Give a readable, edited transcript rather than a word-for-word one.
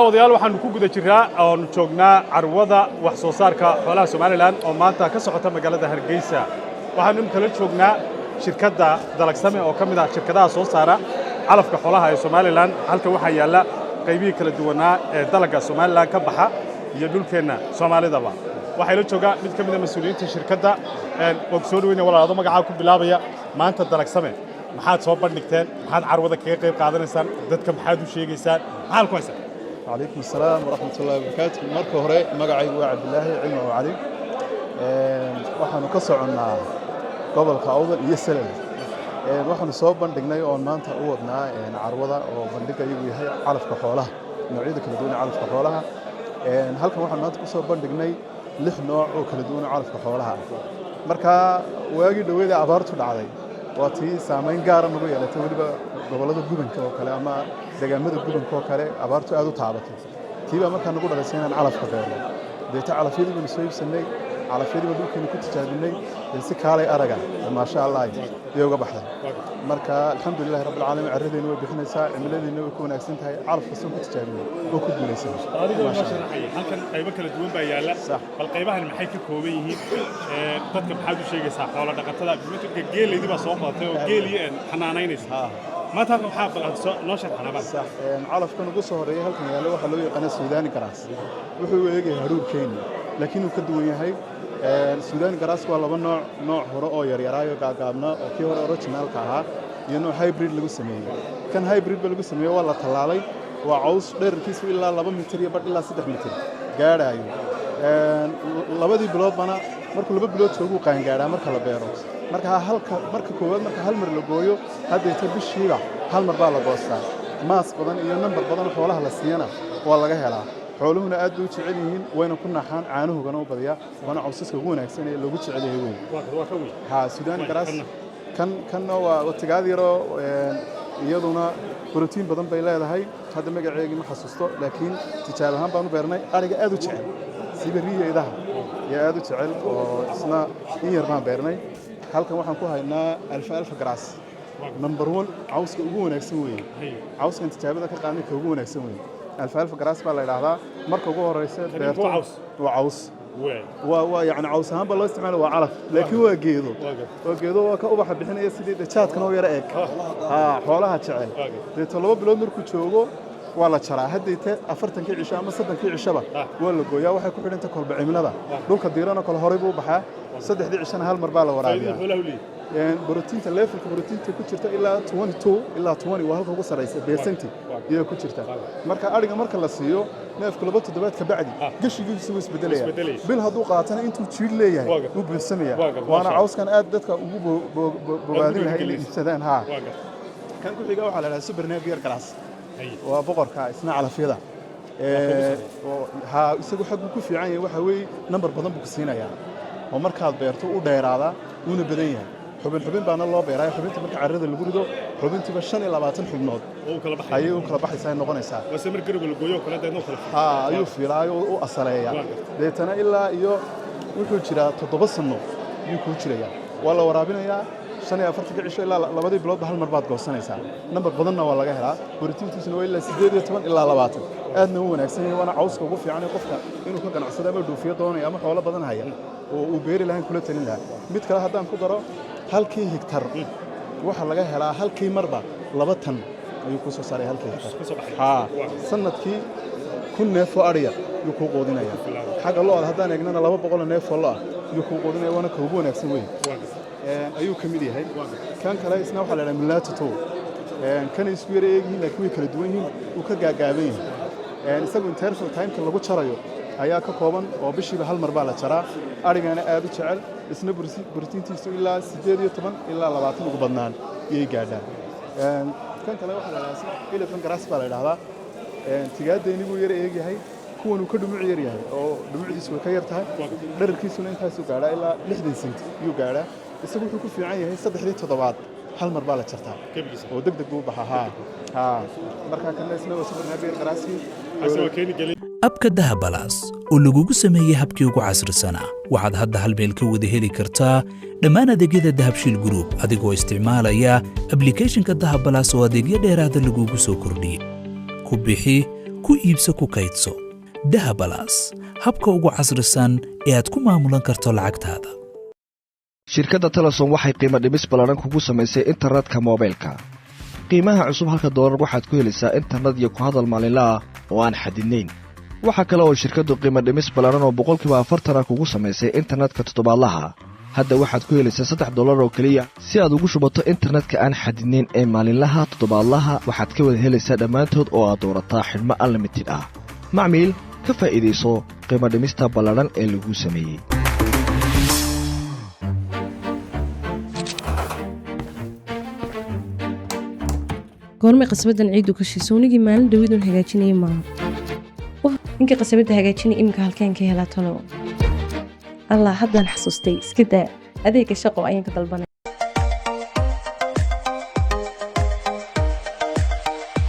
odayaal waxaanu ku guda jiraa oo joognaa carwada wax soo saarka xoolaha Soomaaliland oo maanta ka socota magaalada Hargeysa waxaanu kala joognaa shirkadda Dalagsame oo kamid ah shirkadaha soo saara calafka xoolaha ee Soomaaliland halka waxa yaala qaybihi kala duwanaa ee dalagga Soomaaliland ka baxa iyo dhulkeena Soomaalidaba waxa la jooga mid kamid ah mas'uuliyiinta shirkadda oo soo dhaweynaya walaalo magaca ku bilaabaya maanta Dalagsame maxaad soo bandhigteen maxaad carwada kaga qayb qaadanaysaan dadka maxaad u sheegaysaan maxaad ku haysaa عليكم السلام ورحمة الله وبركاته مركو هري مقعي وعبد الله علم وعلي waxaanu ka soconaa gobolka Awdal iyo Salel waxaanu soo bandhignay oo maanta u wadnaa carwada oo bandhiga iyagu yahay calafka xoolaha noocyada kala duwan calafka xoolaha halkan waxaan maanta ku soo bandhignay 6 nooc oo kala duwan calafka xoolaha marka waagi dhaweeda abaartu dhacday waa tii saameyn gaar ah nagu yeelatay waliba gobolada gubanka oo kale ama deegaamada gubanka oo kale abaartu aad u taabatay tiiba markaa nagu dhalisay inaan calafka beerno deeta calafyadii baan soo iibsanay calafyadii baan dhulkeena ku tijaabinay si kaalay araga ma sha Allah iyo uga baxday marka alxamdulillaah rabbil caalamiin carradeena way bixinaysaa cimiladeena way ku wanaagsan tahay calafka soo ku tijaabinay oo ku guulaysan halkan qaybo kala duwan baa yaala bal qaybahan maxay ka kooban yihiin dadka maxaad u sheegaysaa xoolo dhaqatada bimeedka geeleydii baa soo qaatay oo geeliye xanaanaynaysa ما تعرف حافظ نشر حنابات صح علف كانوا قصة هرية هل كان يالله خلوه قناة سوداني كراس وحو يجي هروب كيني لكنه كدوية هاي السوداني كراس والله نوع هراء يرايو قاقابنا وكي هراء روتشنال كها ينوع هايبريد لقو سميه كان هايبريد بلقو سميه والله طلالي وعوز غير كيس إلا 2 متر يبقى إلا 6 متر قاعد أيوه labadii bilood bana markuu 2 bilood soo qaan gaaraa marka la beero marka koowaad marka hal mar la gooyo hadda inta bishiiba hal mar baa la goostaa maas badan iyo number badan xoolaha la siiyana waa laga helaa xooluhuna aad u jecel yihiin wayna ku naxaan caanuhugana u badiya wana cawsaska ugu wanaagsan ee lagu jecel yahay weyn ha Suudaan garaas kan waa tigaad yaro iyaduna بروتين بدن بيلاده هذا مجاعي ما حسسته لكن تجاربهم بانو بيرناي أرجع أدو تعال سيبريه إذا يا أدو تعال وإسنا يرمان بيرناي هل كم واحد كوها إننا 1000 جراس نمبر 1 عاوز كوجون يسوي عاوز كنت تجارب ذاك قاني كوجون يسوي 1000 جراس بالله هذا مركو جوه الرئيس بيرتو وعاوز ويعني عاوزهم بالله استعماله وعرف لكن هو جيدو وكأوبح بحنا يسدي دشات كانوا يرأيك حولها تعال طلبوا بلون مركو تشوفوا ولا ترى هديت أفرتن كي عشاء ما صدق كي عشاء ولا جويا واحد كل أنت كل بعمل هذا لو كديرانا كل هربوا بحا صدق دي عشان هالمربالة ورابيا يعني بروتين تلف البروتين تكتشرت إلا 22 إلا 20 وهذا هو صار يصير بيسنتي يا كتشرت مركا أرجع مركا لسيو ناف كل بطل دبات كبعدي قش يجي يسوي بدلية بالهذوق عطنا أنتم تشيل ليه مو بالسمية وأنا عاوز كان أدتك ببادين هاي السدان ها كان كل جوا على سوبر نافير كلاس وبقر كاسنا على فيدا ها يسوي حق كوفي عين وحوي نمبر بدن بكسينا يعني ومركا بيرتو وديرادا ونبدين xubin baana loo beeray xubinta marka carrada lagu rido xubintiba 25 xubnood oo kala baxay ayuu kala baxaysaa noqonaysaa wase mar garab la gooyo kala deedno kala ayuu fiilaayo oo asaleeya deetana ilaa iyo wuxuu jiraa 7 sano ayuu ku jiraya wala waraabinaya 45 cisho ilaa labadii bilood hal mar baad goosanaysaa number badanna waa laga helaa borotiintiisuna waa ilaa 18 ilaa 20 aadna u wanaagsan yahay wana cawska ugu fiican ee qofka inuu ka ganacsado ama dhoofiyo doonayo ama xoolo badan haya oo uu beeri lahayn kula talin lahaa mid kale haddaan ku daro halkii hektar waxa laga helaa halkii marba 2 tan ayuu ku soo saaray halkii hektar ha sanadkii kun neef oo ariya ayuu ku qoodinaya xaga loo haddaan eegnana 200 neef oo loo ayuu ku qoodinaya wana ka ugu wanaagsan weyn ayuu kamid yahay kan kale isna waxa la yiraahdaa milaato kan isku yar eegin laakiin way kala duwan yihiin uu ka gaagaaban yahay isagu interval time-ka lagu jarayo ayaa ka kooban oo bishiiba hal mar baa la jaraa arigana aad u jecel isna borotiintiisu ilaa 18 ilaa 20 ugu badnaan iyay gaadhaan kan kale waxa la yiraahdaa elephant grass baa la yiraahdaa tigaadeyni buu yar eegyahay kuwan uu ka dhumuc yar yahay oo dhumucdiisu way ka yar tahay dhererkiisuna intaas uu gaadhaa ilaa 60 cent ayuu gaadhaa isagu wuxuu ku fiican yahay 3 toddobaad hal mar baa la jartaa oo degdeg buu baxaa marka kan isna waa super nabiir grassi asoo keeni galay abka dahabalaas oo lagugu sameeyay habkii ugu casrisanaa waxaad hadda hal meel ka wada heli kartaa dhammaan adeegyada Dahabshiil Group adigoo isticmaalaya applicationka Dahabalaas oo adeegyo dheeraad ah lagugu soo kordhiyay ku bixi ku iibso ku kaydso dahabalaas habka ugu casrisan ee aad ku maamulan karto lacagtaada. shirkadda Telesom waxay qiimo dhimis ballaaran kugu samaysay internetka moobilka. qiimaha cusub halka doolar waxaad ku helaysaa internet iyo ku hadal maalinle ah oo aan xadidnayn. waxa kale oo shirkaddu qiimo dhimis ballaaran oo 40% kugu samaysay internetka toddobaadlaha. hadda waxaad ku helaysaa $3 oo kaliya si aad ugu shubato internetka aan xadidnayn ee maalinlaha toddobaadlaha waxaad ka wada helaysaa dhammaantood oo aad doorataa xidhmo unlimited ah. macmiil ka faa'iidayso qiimo dhimista ballaaran ee lagu sameeyey. goorma qasbadan ciidu ka shiisoonigii maalin dhawiidun hagaajinayay maaha ninka qasabada hagaajinay imika halkeen ka helaa talo allah haddaan xasuustay iska daa adeega shaqo ayaan ka dalbanay